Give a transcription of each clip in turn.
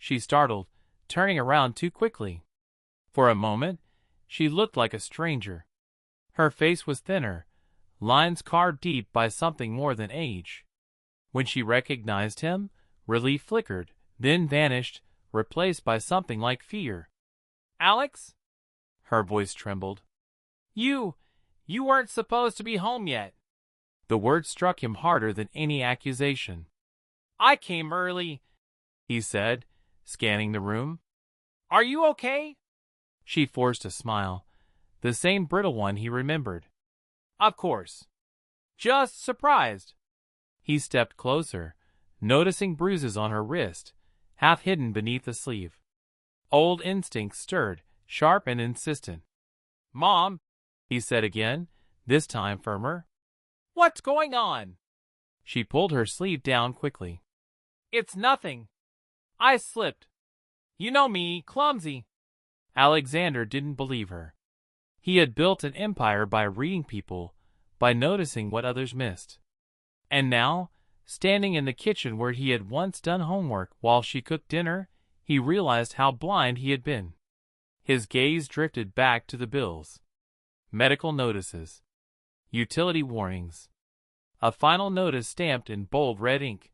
she startled, turning around too quickly. For a moment, she looked like a stranger. Her face was thinner, lines carved deep by something more than age. When she recognized him, relief flickered, then vanished, replaced by something like fear. "Alex?" Her voice trembled. You weren't supposed to be home yet." The word struck him harder than any accusation. "I came early," he said, scanning the room. "Are you okay?" She forced a smile, the same brittle one he remembered. "Of course. Just surprised." He stepped closer, noticing bruises on her wrist, half hidden beneath the sleeve. Old instincts stirred, sharp and insistent. "Mom," he said again, this time firmer. "What's going on?" She pulled her sleeve down quickly. "It's nothing. I slipped. You know me, clumsy." Alexander didn't believe her. He had built an empire by reading people, by noticing what others missed. And now, standing in the kitchen where he had once done homework while she cooked dinner, he realized how blind he had been. His gaze drifted back to the bills. Medical notices. Utility warnings. A final notice stamped in bold red ink.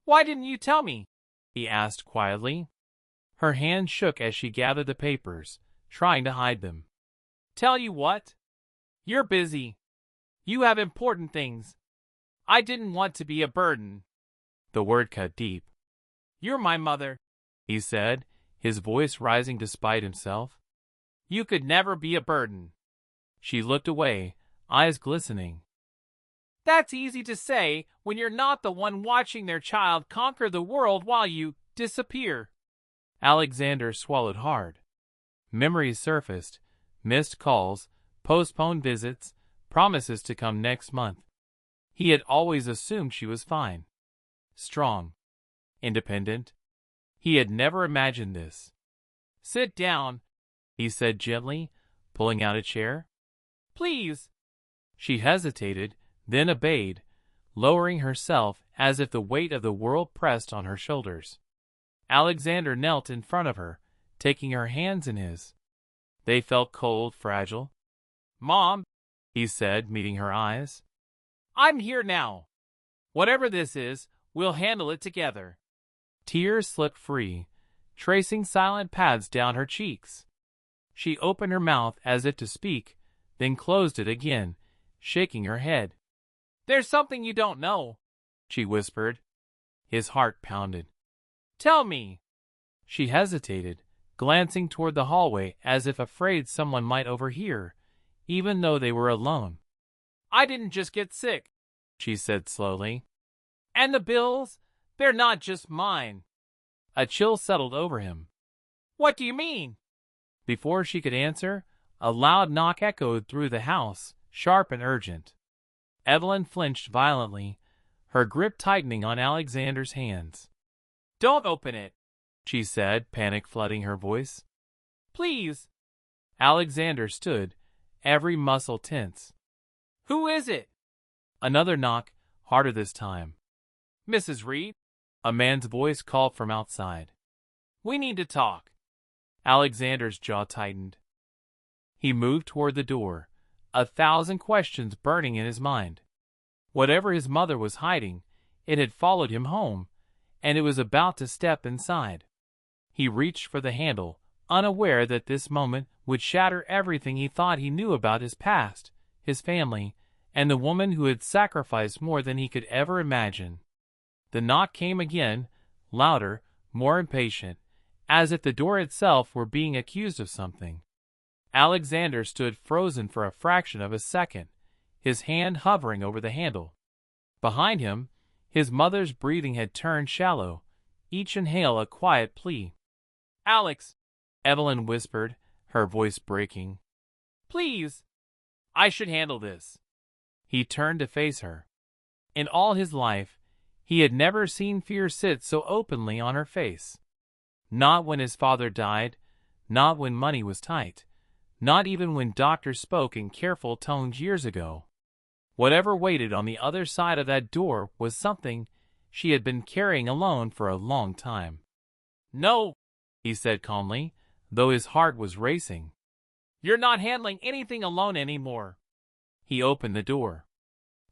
"Why didn't you tell me?" he asked quietly. Her hand shook as she gathered the papers, trying to hide them. "Tell you what? You're busy. You have important things. I didn't want to be a burden." The word cut deep. "You're my mother," he said, his voice rising despite himself. "You could never be a burden." She looked away, eyes glistening. "That's easy to say when you're not the one watching their child conquer the world while you disappear." Alexander swallowed hard. Memories surfaced, missed calls, postponed visits, promises to come next month. He had always assumed she was fine. Strong. Independent. He had never imagined this. "Sit down," he said gently, pulling out a chair. "Please." She hesitated, then obeyed, lowering herself as if the weight of the world pressed on her shoulders. Alexander knelt in front of her, taking her hands in his. They felt cold, fragile. "Mom," he said, meeting her eyes. "I'm here now. Whatever this is, we'll handle it together." Tears slipped free, tracing silent paths down her cheeks. She opened her mouth as if to speak, then closed it again, shaking her head. "There's something you don't know," she whispered. His heart pounded. "Tell me." She hesitated, glancing toward the hallway as if afraid someone might overhear, even though they were alone. "I didn't just get sick," she said slowly. "And the bills, they're not just mine." A chill settled over him. "What do you mean?" Before she could answer, a loud knock echoed through the house, sharp and urgent. Evelyn flinched violently, her grip tightening on Alexander's hands. "Don't open it," she said, panic flooding her voice. "Please." Alexander stood, every muscle tense. "Who is it?" Another knock, harder this time. "Mrs. Reed?" A man's voice called from outside. "We need to talk." Alexander's jaw tightened. He moved toward the door, 1,000 questions burning in his mind. Whatever his mother was hiding, it had followed him home, and it was about to step inside. He reached for the handle, unaware that this moment would shatter everything he thought he knew about his past, his family, and the woman who had sacrificed more than he could ever imagine. The knock came again, louder, more impatient, as if the door itself were being accused of something. Alexander stood frozen for a fraction of a second, his hand hovering over the handle. Behind him, his mother's breathing had turned shallow, each inhale a quiet plea. "Alex," Evelyn whispered, her voice breaking. "Please. I should handle this." He turned to face her. In all his life, he had never seen fear sit so openly on her face. Not when his father died, not when money was tight, not even when doctors spoke in careful tones years ago. Whatever waited on the other side of that door was something she had been carrying alone for a long time. No, he said calmly, though his heart was racing. You're not handling anything alone anymore. He opened the door.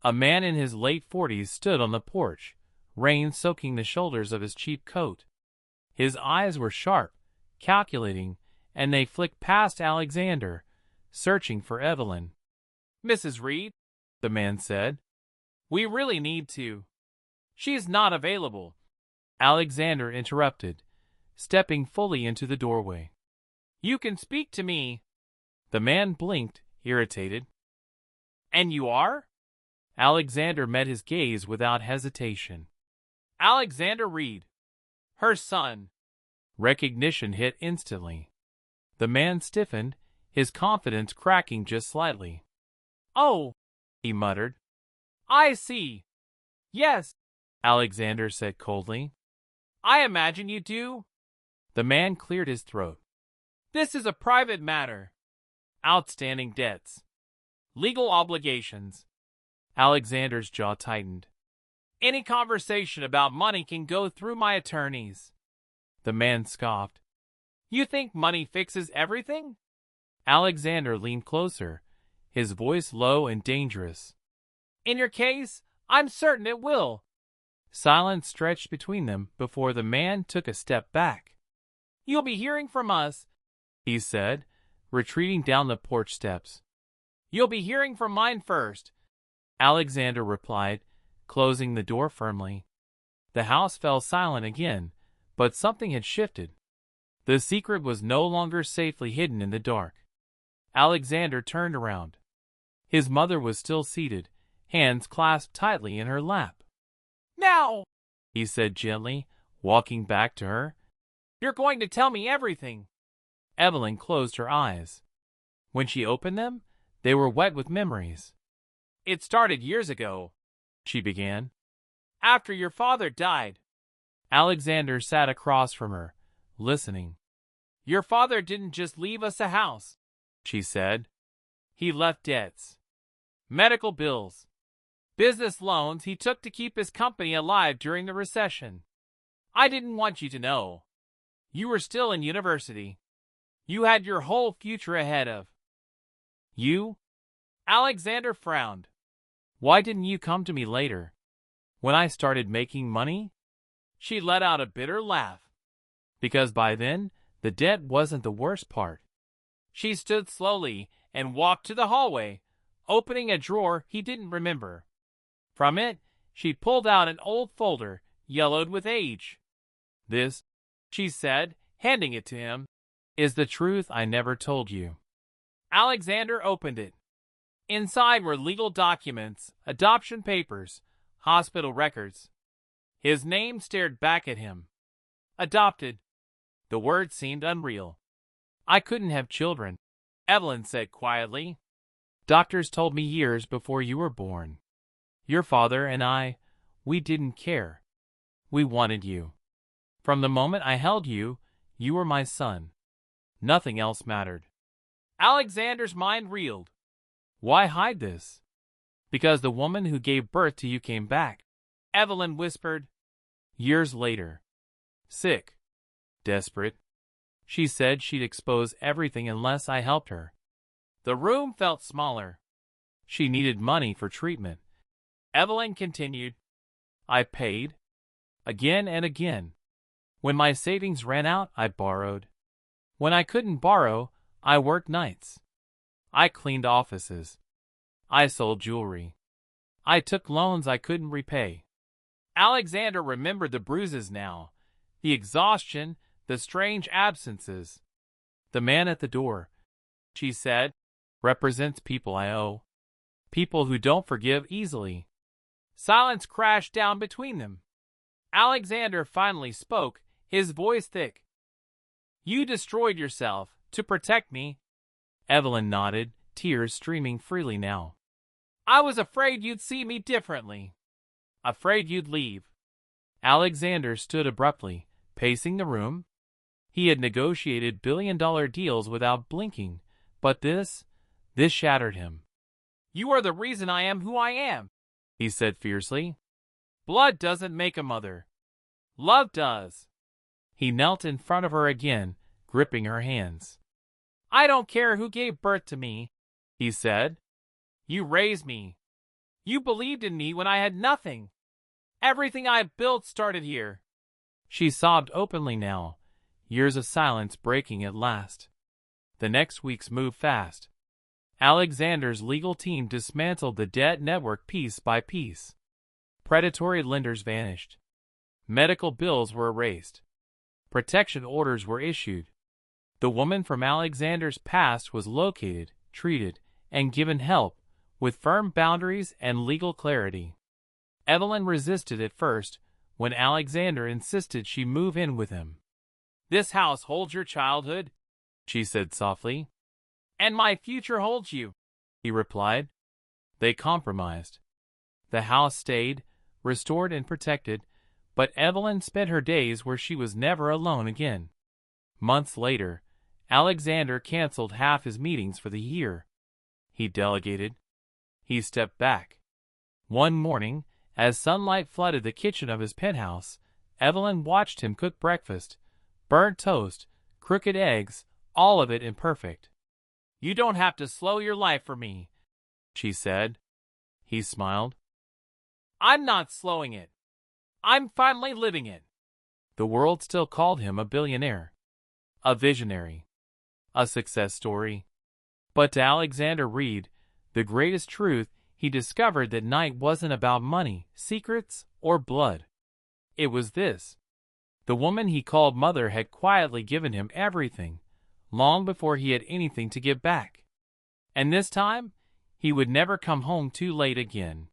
A man in his late 40s stood on the porch, rain soaking the shoulders of his cheap coat. His eyes were sharp, calculating, and they flicked past Alexander, searching for Evelyn. Mrs. Reed, the man said, we really need to. She's not available. Alexander interrupted, stepping fully into the doorway. You can speak to me. The man blinked, irritated. And you are? Alexander met his gaze without hesitation. Alexander Reed. Her son. Recognition hit instantly. The man stiffened, his confidence cracking just slightly. Oh, he muttered. I see. Yes, Alexander said coldly. I imagine you do. The man cleared his throat. This is a private matter. Outstanding debts. Legal obligations. Alexander's jaw tightened. Any conversation about money can go through my attorneys. The man scoffed. You think money fixes everything? Alexander leaned closer, his voice low and dangerous. In your case, I'm certain it will. Silence stretched between them before the man took a step back. You'll be hearing from us, he said, retreating down the porch steps. You'll be hearing from mine first, Alexander replied, closing the door firmly. The house fell silent again, but something had shifted. The secret was no longer safely hidden in the dark. Alexander turned around. His mother was still seated, hands clasped tightly in her lap. Now, he said gently, walking back to her, you're going to tell me everything. Evelyn closed her eyes. When she opened them, they were wet with memories. It started years ago, she began. After your father died. Alexander sat across from her, listening. Your father didn't just leave us a house, she said. He left debts. Medical bills. Business loans he took to keep his company alive during the recession. I didn't want you to know. You were still in university. You had your whole future ahead of you. Alexander frowned. Why didn't you come to me later? When I started making money? She let out a bitter laugh. Because by then, the debt wasn't the worst part. She stood slowly and walked to the hallway, opening a drawer he didn't remember. From it, she pulled out an old folder, yellowed with age. This, she said, handing it to him, is the truth I never told you. Alexander opened it. Inside were legal documents, adoption papers, hospital records. His name stared back at him. Adopted. The word seemed unreal. I couldn't have children, Evelyn said quietly. Doctors told me years before you were born. Your father and I, we didn't care. We wanted you. From the moment I held you, you were my son. Nothing else mattered. Alexander's mind reeled. Why hide this? Because the woman who gave birth to you came back, Evelyn whispered. Years later. Sick. Desperate. She said she'd expose everything unless I helped her. The room felt smaller. She needed money for treatment. Evelyn continued. I paid. Again and again. When my savings ran out, I borrowed. When I couldn't borrow, I worked nights. I cleaned offices. I sold jewelry. I took loans I couldn't repay. Alexander remembered the bruises now, the exhaustion, the strange absences. The man at the door, she said, represents people I owe. People who don't forgive easily. Silence crashed down between them. Alexander finally spoke, his voice thick. You destroyed yourself to protect me. Evelyn nodded, tears streaming freely now. I was afraid you'd see me differently. Afraid you'd leave. Alexander stood abruptly, pacing the room. He had negotiated billion-dollar deals without blinking, but this shattered him. You are the reason I am who I am, he said fiercely. Blood doesn't make a mother. Love does. He knelt in front of her again, gripping her hands. "I don't care who gave birth to me," he said. "You raised me. You believed in me when I had nothing. Everything I built started here." She sobbed openly now, years of silence breaking at last. The next weeks moved fast. Alexander's legal team dismantled the debt network piece by piece. Predatory lenders vanished. Medical bills were erased. Protection orders were issued. The woman from Alexander's past was located, treated, and given help, with firm boundaries and legal clarity. Evelyn resisted at first when Alexander insisted she move in with him. "This house holds your childhood," she said softly. "And my future holds you," he replied. They compromised. The house stayed, restored and protected, but Evelyn spent her days where she was never alone again. Months later, Alexander canceled half his meetings for the year. He delegated. He stepped back. One morning, as sunlight flooded the kitchen of his penthouse, Evelyn watched him cook breakfast. Burnt toast, crooked eggs, all of it imperfect. "You don't have to slow your life for me," she said. He smiled. "I'm not slowing it. I'm finally living it." The world still called him a billionaire, a visionary, a success story. But to Alexander Reed, the greatest truth, he discovered that night wasn't about money, secrets, or blood. It was this. The woman he called mother had quietly given him everything, long before he had anything to give back. And this time, he would never come home too late again.